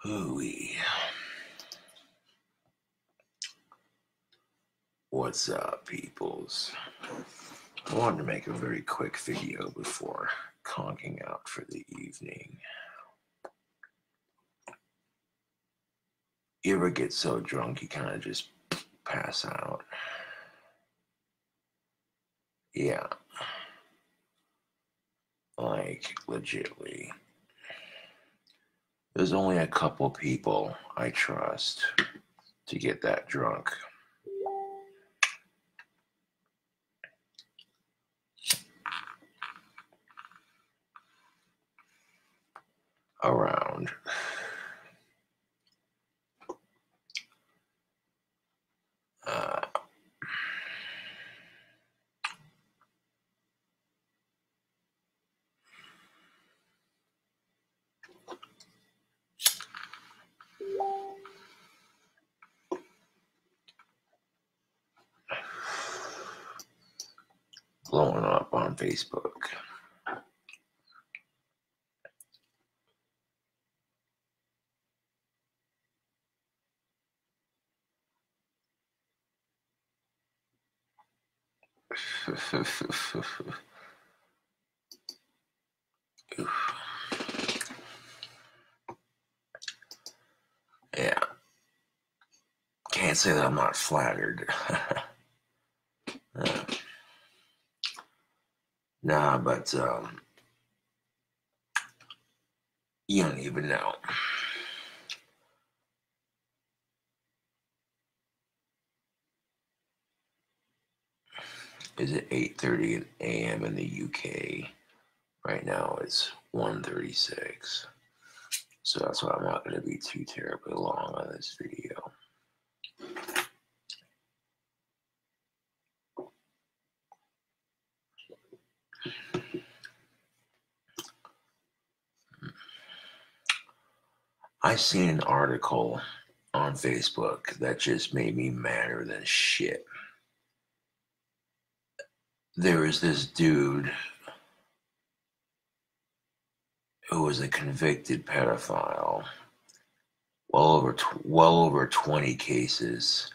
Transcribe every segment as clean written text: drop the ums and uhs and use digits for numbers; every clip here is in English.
Hooey. What's up, peoples? I wanted to make a very quick video before conking out for the evening. You ever get so drunk you kind of just pass out? Yeah. Like, legitly. There's only a couple people I trust to get that drunk. Around. Blowing up on Facebook. Yeah. Can't say that I'm not flattered. Nah, but you don't even know. Is it 8:30 a.m. in the UK? Right now it's 1:36. So that's why I'm not going to be too terribly long on this video. I seen an article on Facebook that just made me madder than shit. There was this dude who was a convicted pedophile, well over 20 cases,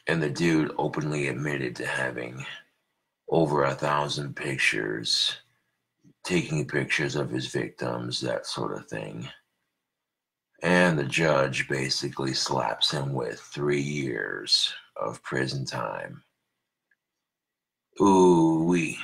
and the dude openly admitted to having over 1,000 pictures, taking pictures of his victims, that sort of thing. And the judge basically slaps him with 3 years of prison time. Ooh-wee.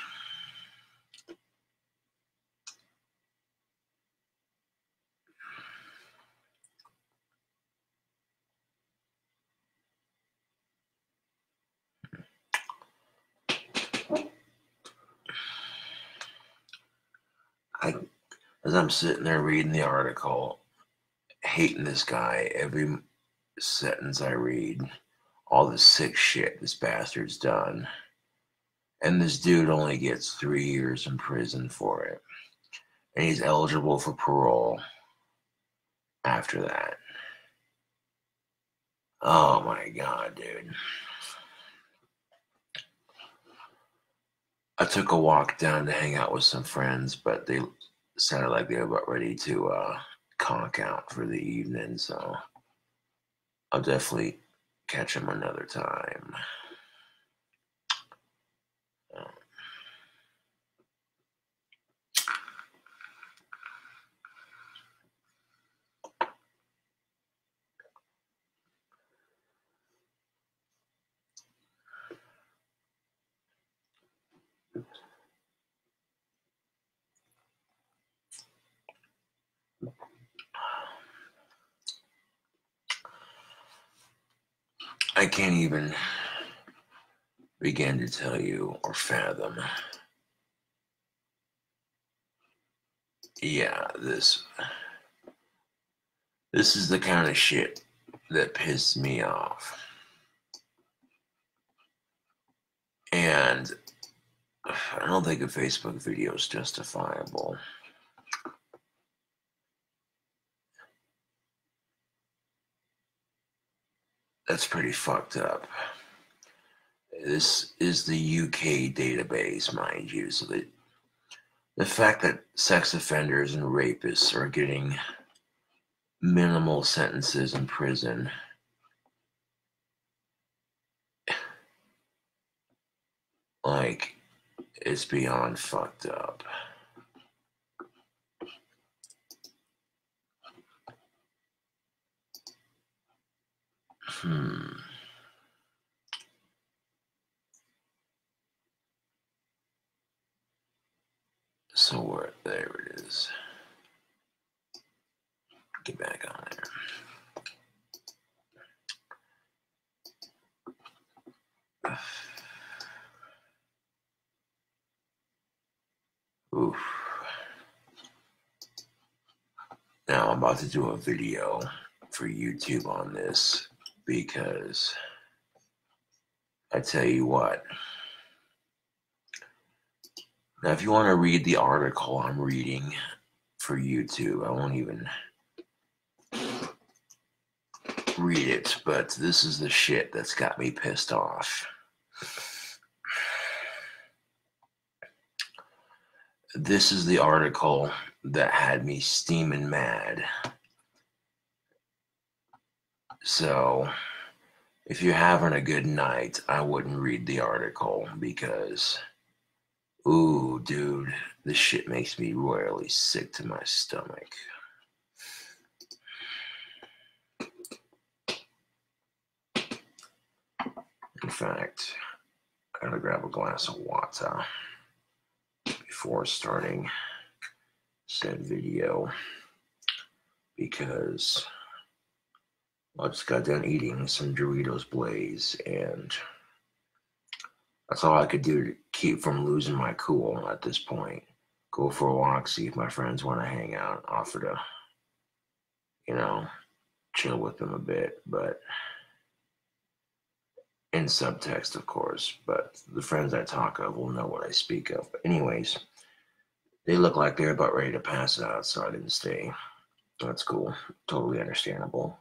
As I'm sitting there reading the article, hating this guy, every sentence I read, all the sick shit this bastard's done. And this dude only gets 3 years in prison for it. And he's eligible for parole after that. Oh my God, dude. I took a walk down to hang out with some friends, but they sounded like they were about ready to conk out for the evening, so I'll definitely catch them another time. I can't even begin to tell you or fathom. Yeah, this is the kind of shit that pissed me off. And I don't think a Facebook video is justifiable. That's pretty fucked up. This is the UK database, mind you, so that the fact that sex offenders and rapists are getting minimal sentences in prison. Like, it's beyond fucked up. So there it is. Get back on there. Oof. Now I'm about to do a video for YouTube on this because I tell you what. Now, if you want to read the article I'm reading for YouTube, I won't even read it, but this is the shit that's got me pissed off. This is the article that had me steaming mad. So, if you're having a good night, I wouldn't read the article because, ooh, dude, this shit makes me royally sick to my stomach. In fact, I gotta grab a glass of water before starting said video because I just got done eating some Doritos Blaze and that's all I could do to keep from losing my cool at this point. Go for a walk, see if my friends want to hang out, offer to, chill with them a bit, but in subtext, of course. But the friends I talk of will know what I speak of. But anyways, they look like they're about ready to pass out, so I didn't stay. That's cool. Totally understandable.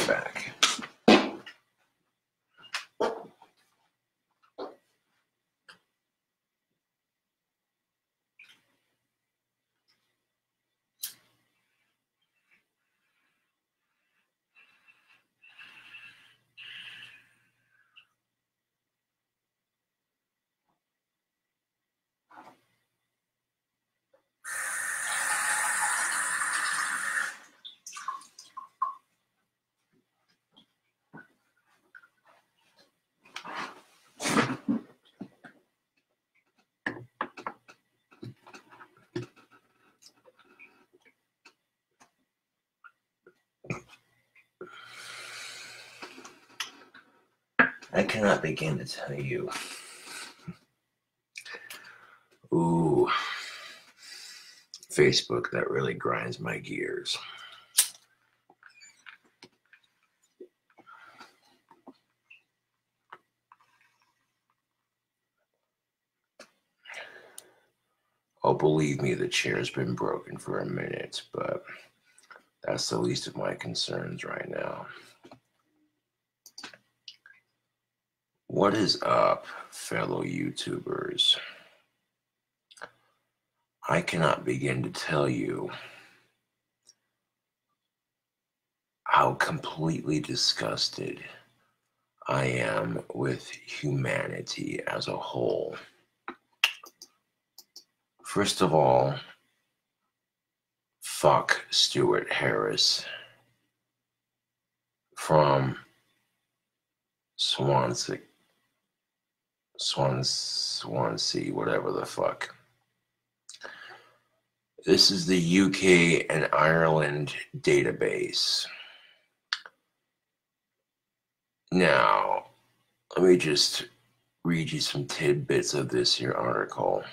Back. I cannot begin to tell you. Ooh, Facebook, that really grinds my gears. Oh, believe me, the chair's been broken for a minute, but that's the least of my concerns right now. What is up, fellow YouTubers? I cannot begin to tell you how completely disgusted I am with humanity as a whole. First of all, fuck Stuart Harris from Swansea, whatever the fuck. This is the UK and Ireland database. Now, let me just read you some tidbits of this here article.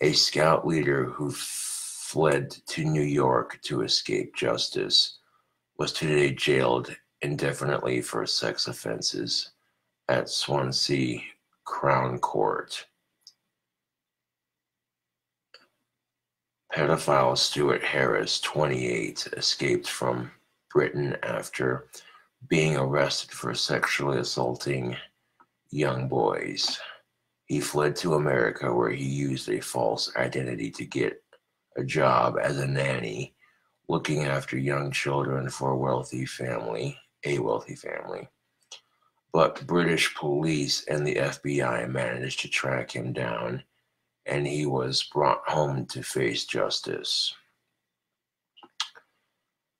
A scout leader who fled to New York to escape justice was today jailed indefinitely for sex offenses at Swansea Crown Court. Pedophile Stuart Harris, 28, escaped from Britain after being arrested for sexually assaulting young boys. He fled to America, where he used a false identity to get a job as a nanny, looking after young children for a wealthy family. But British police and the FBI managed to track him down, and he was brought home to face justice.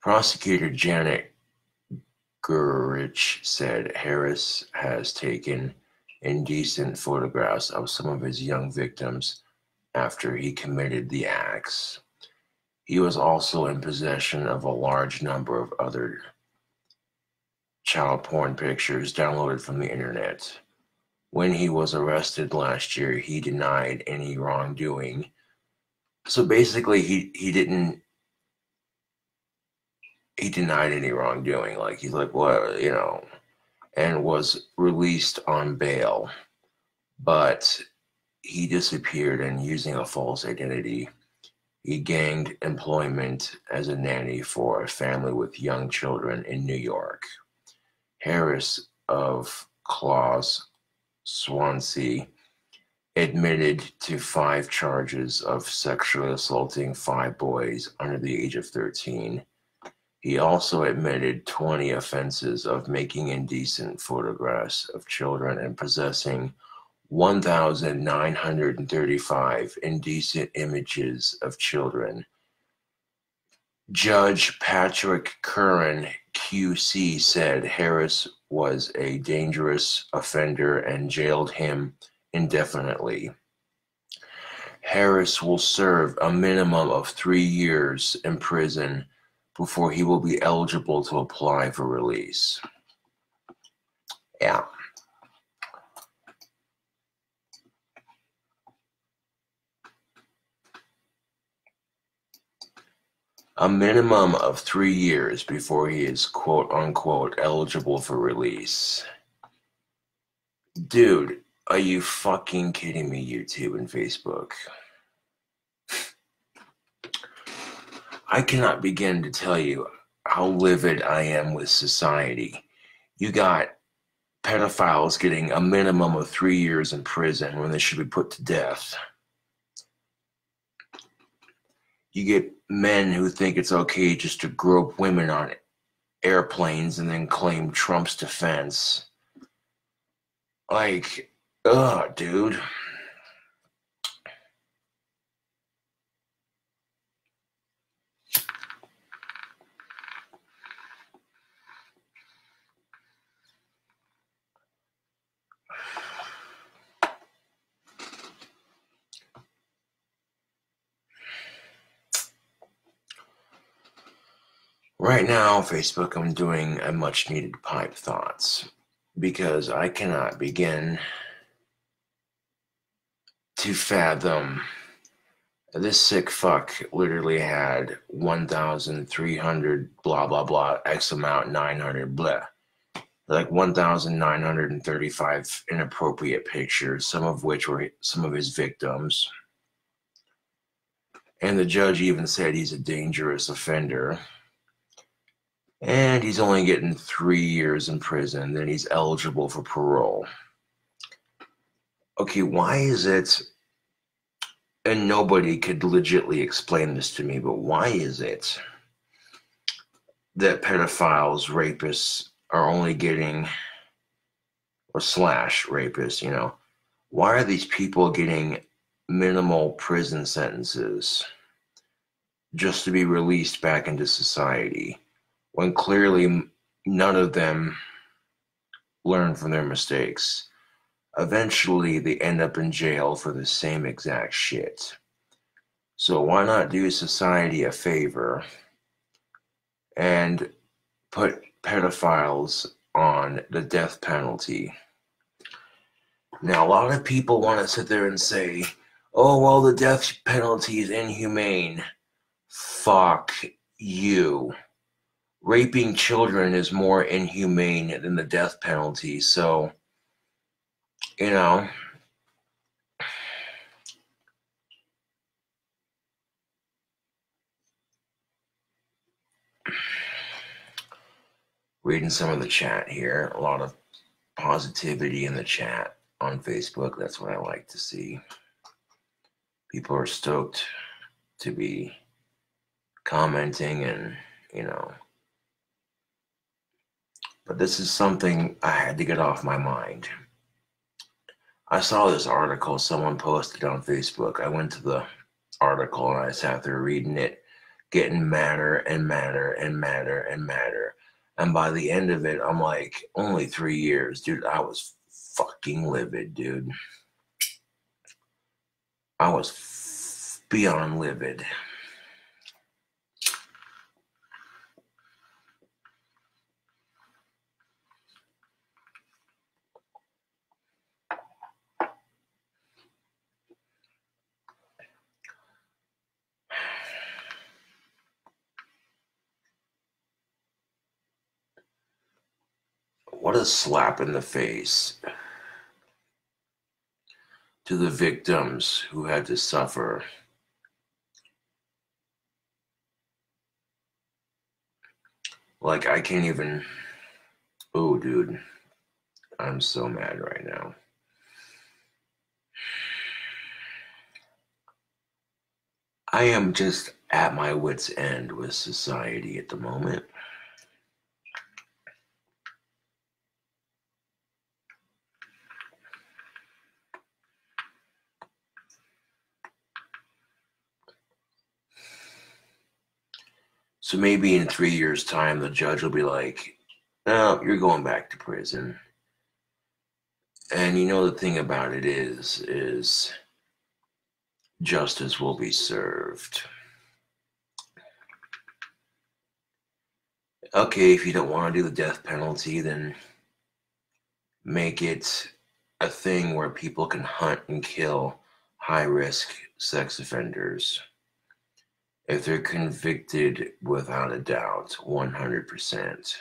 Prosecutor Janet Gurich said Harris has taken indecent photographs of some of his young victims after he committed the acts. He was also in possession of a large number of other child porn pictures downloaded from the internet. When he was arrested last year, he denied any wrongdoing. So basically, he denied any wrongdoing. Like, he's like, well, and was released on bail. But he disappeared, and using a false identity, he gained employment as a nanny for a family with young children in New York. Harris of Claus, Swansea, admitted to 5 charges of sexually assaulting 5 boys under the age of 13. He also admitted 20 offenses of making indecent photographs of children and possessing 1,935 indecent images of children. Judge Patrick Curran, QC, said Harris was a dangerous offender and jailed him indefinitely. Harris will serve a minimum of 3 years in prison before he will be eligible to apply for release. Yeah. A minimum of 3 years before he is quote unquote eligible for release. Dude, are you fucking kidding me, YouTube and Facebook? I cannot begin to tell you how livid I am with society. You got pedophiles getting a minimum of 3 years in prison when they should be put to death. You get men who think it's okay just to grope women on airplanes and then claim Trump's defense. Like, ugh, dude. Right now, Facebook, I'm doing a much needed pipe thoughts because I cannot begin to fathom. This sick fuck literally had 1,300 blah blah blah X amount 900 blah, like 1,935 inappropriate pictures, some of which were some of his victims. And the judge even said he's a dangerous offender. And he's only getting 3 years in prison, then he's eligible for parole. Okay, why is it, and nobody could legitimately explain this to me, but why is it that pedophiles, rapists are only getting, or slash rapists, why are these people getting minimal prison sentences just to be released back into society, when clearly none of them learn from their mistakes? Eventually, they end up in jail for the same exact shit. So why not do society a favor and put pedophiles on the death penalty? Now, a lot of people want to sit there and say, oh, well, the death penalty is inhumane. Fuck you. Raping children is more inhumane than the death penalty. So, reading some of the chat here. A lot of positivity in the chat on Facebook. That's what I like to see. People are stoked to be commenting and, you know. But this is something I had to get off my mind. I saw this article someone posted on Facebook. I went to the article and I sat there reading it, getting madder and madder and madder and madder. And by the end of it, I'm like, only 3 years. Dude, I was fucking livid, dude. I was beyond livid. What a slap in the face to the victims who had to suffer. Like, I can't even. Oh, dude. I'm so mad right now. I am just at my wit's end with society at the moment. So maybe in 3 years' time, the judge will be like, no, you're going back to prison. And you know, the thing about it is justice will be served. Okay, if you don't want to do the death penalty, then make it a thing where people can hunt and kill high-risk sex offenders. If they're convicted without a doubt, 100%.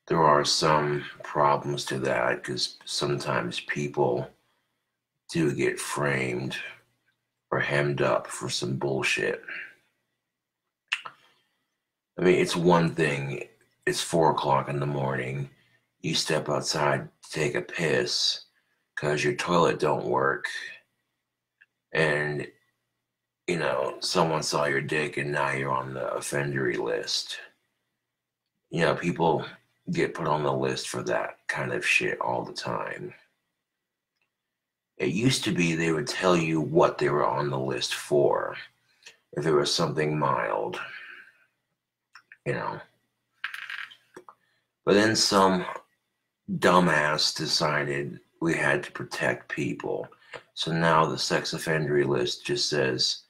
There are some problems to that because sometimes people do get framed or hemmed up for some bullshit. I mean, it's one thing, it's 4 o'clock in the morning, you step outside to take a piss because your toilet don't work, and, you know, someone saw your dick and now you're on the offendery list. You know, people get put on the list for that kind of shit all the time. It used to be they would tell you what they were on the list for. If it was something mild, you know. But then some dumbass decided we had to protect people. So now the sex offender list just says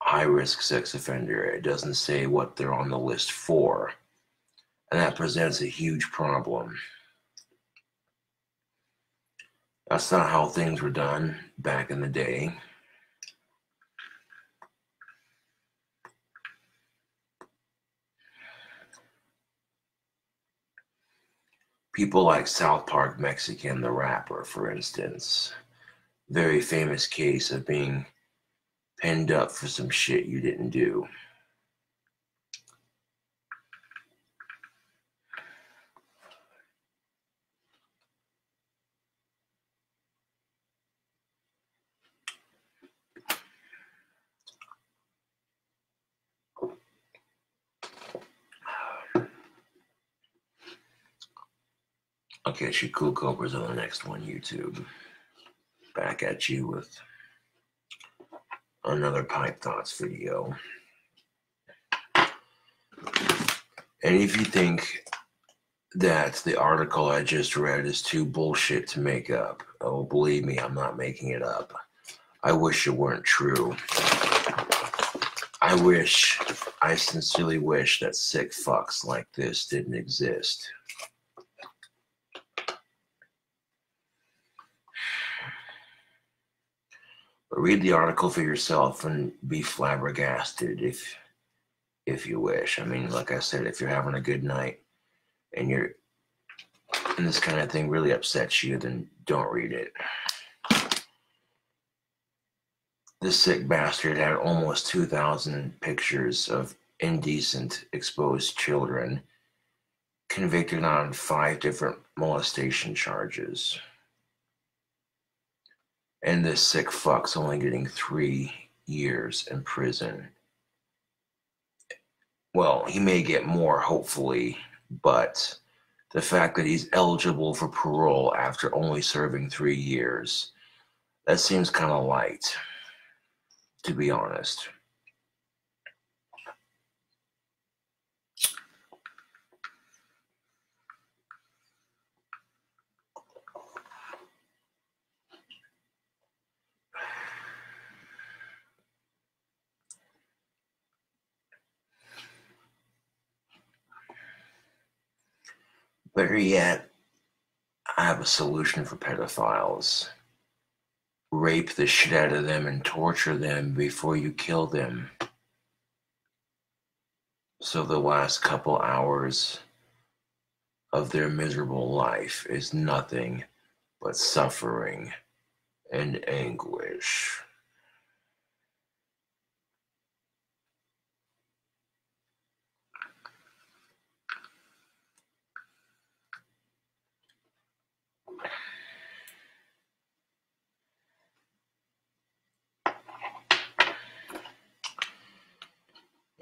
high-risk sex offender. It doesn't say what they're on the list for. And that presents a huge problem. That's not how things were done back in the day. People like South Park Mexican, the rapper, for instance. Very famous case of being pinned up for some shit you didn't do. I'll catch you cool cobras on the next one, YouTube. Back at you with another Pipe Thoughts video. And if you think that the article I just read is too bullshit to make up, oh, believe me, I'm not making it up. I wish it weren't true. I sincerely wish that sick fucks like this didn't exist. But Read the article for yourself and be flabbergasted if you wish. I mean, like I said, if you're having a good night and this kind of thing really upsets you, then don't read it. This sick bastard had almost 2,000 pictures of indecent, exposed children, convicted on 5 different molestation charges. And this sick fuck's only getting 3 years in prison. Well, he may get more, hopefully, but the fact that he's eligible for parole after only serving 3 years, that seems kind of light, to be honest. Better yet, I have a solution for pedophiles. Rape the shit out of them and torture them before you kill them. So the last couple hours of their miserable life is nothing but suffering and anguish.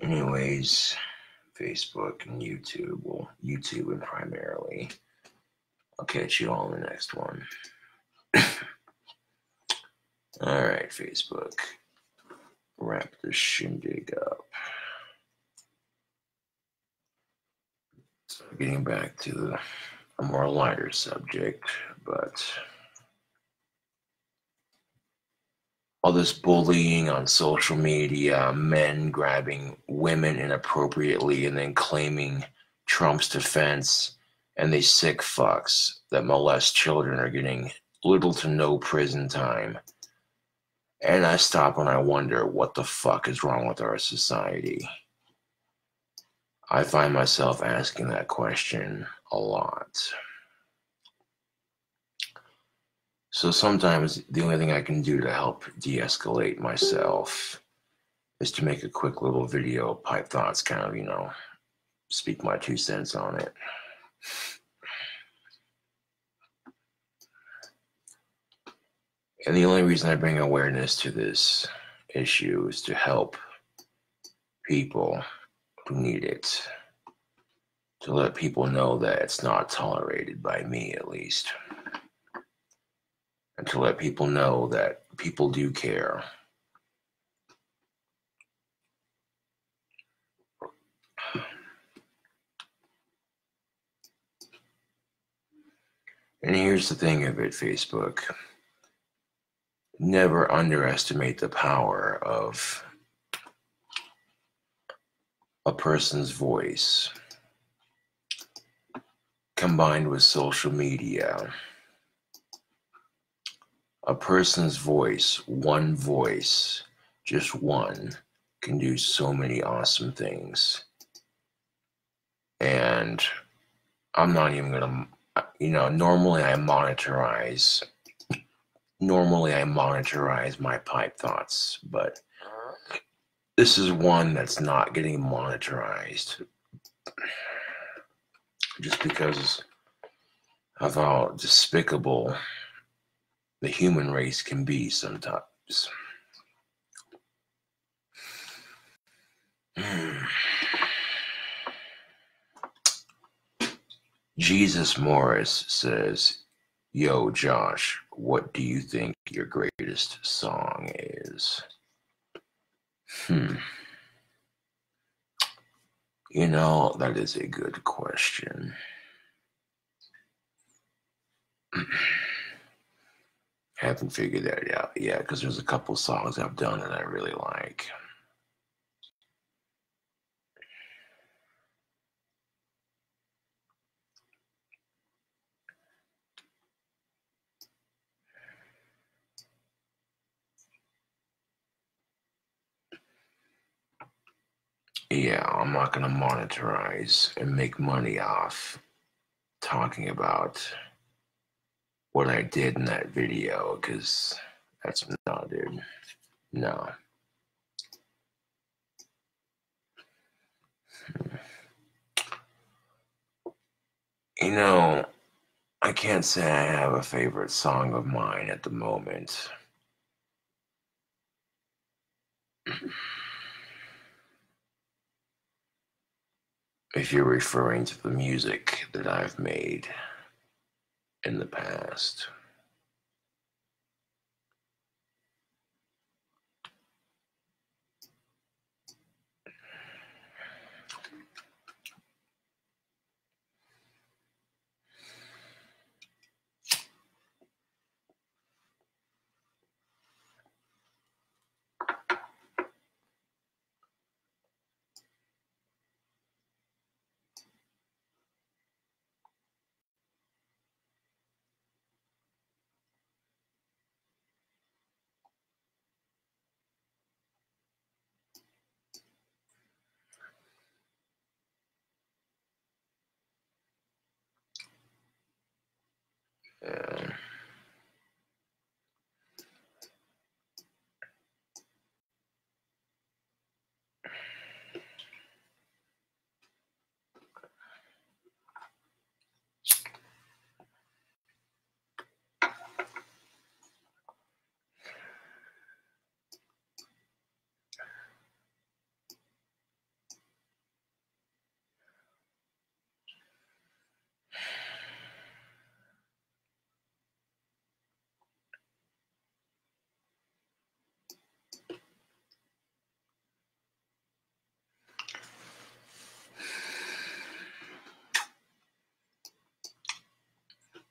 Anyways, Facebook and YouTube, well, YouTube and primarily. I'll catch you all in the next one. Alright, Facebook. Wrap this shindig up. So getting back to a more lighter subject, but all this bullying on social media, men grabbing women inappropriately and then claiming Trump's defense, and these sick fucks that molest children are getting little to no prison time. And I stop and I wonder what the fuck is wrong with our society. I find myself asking that question a lot. So sometimes the only thing I can do to help de-escalate myself is to make a quick little video, pipe thoughts, kind of, speak my 2 cents on it. And the only reason I bring awareness to this issue is to help people who need it. To let people know that it's not tolerated by me, at least. And to let people know that people do care. And here's the thing of it, Facebook. Never underestimate the power of a person's voice combined with social media. A person's voice, one voice, just one, can do so many awesome things. And I'm not even gonna, normally I monetize my pipe thoughts, but this is one that's not getting monetized just because of how despicable the human race can be sometimes. Jesus Morris says, "Yo, Josh, what do you think your greatest song is?" That is a good question. Haven't figured that out yet, because there's a couple songs I've done that I really like. yeah, I'm not going to monetize and make money off talking about what I did in that video, because that's no, dude. No. You know, I can't say I have a favorite song of mine at the moment. If you're referring to the music that I've made in the past. Uh,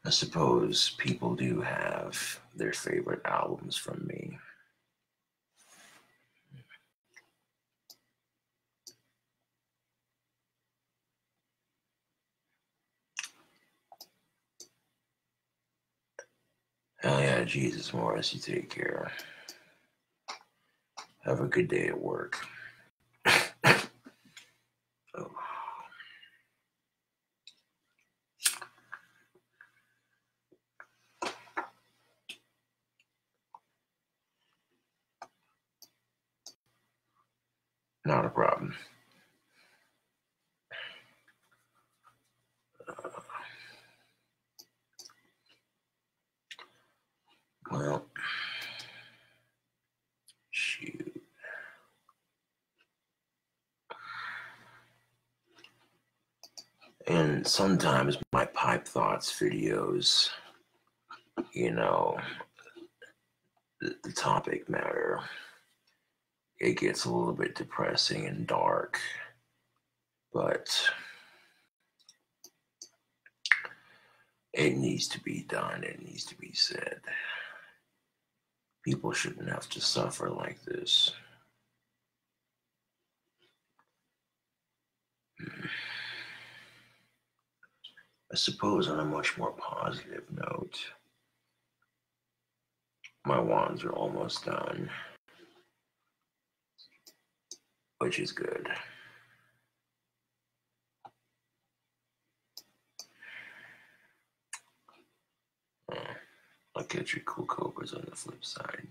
I suppose people do have their favorite albums from me. Hell yeah, Jesus Morris, you take care. Have a good day at work. Oh. Not a problem. Well, shoot. And sometimes my Pipe Thoughts videos, you know, the topic matter, it gets a little bit depressing and dark, but it needs to be done. It needs to be said. People shouldn't have to suffer like this. I suppose on a much more positive note, my wands are almost done, which is good. I'll catch you cool cobras on the flip side.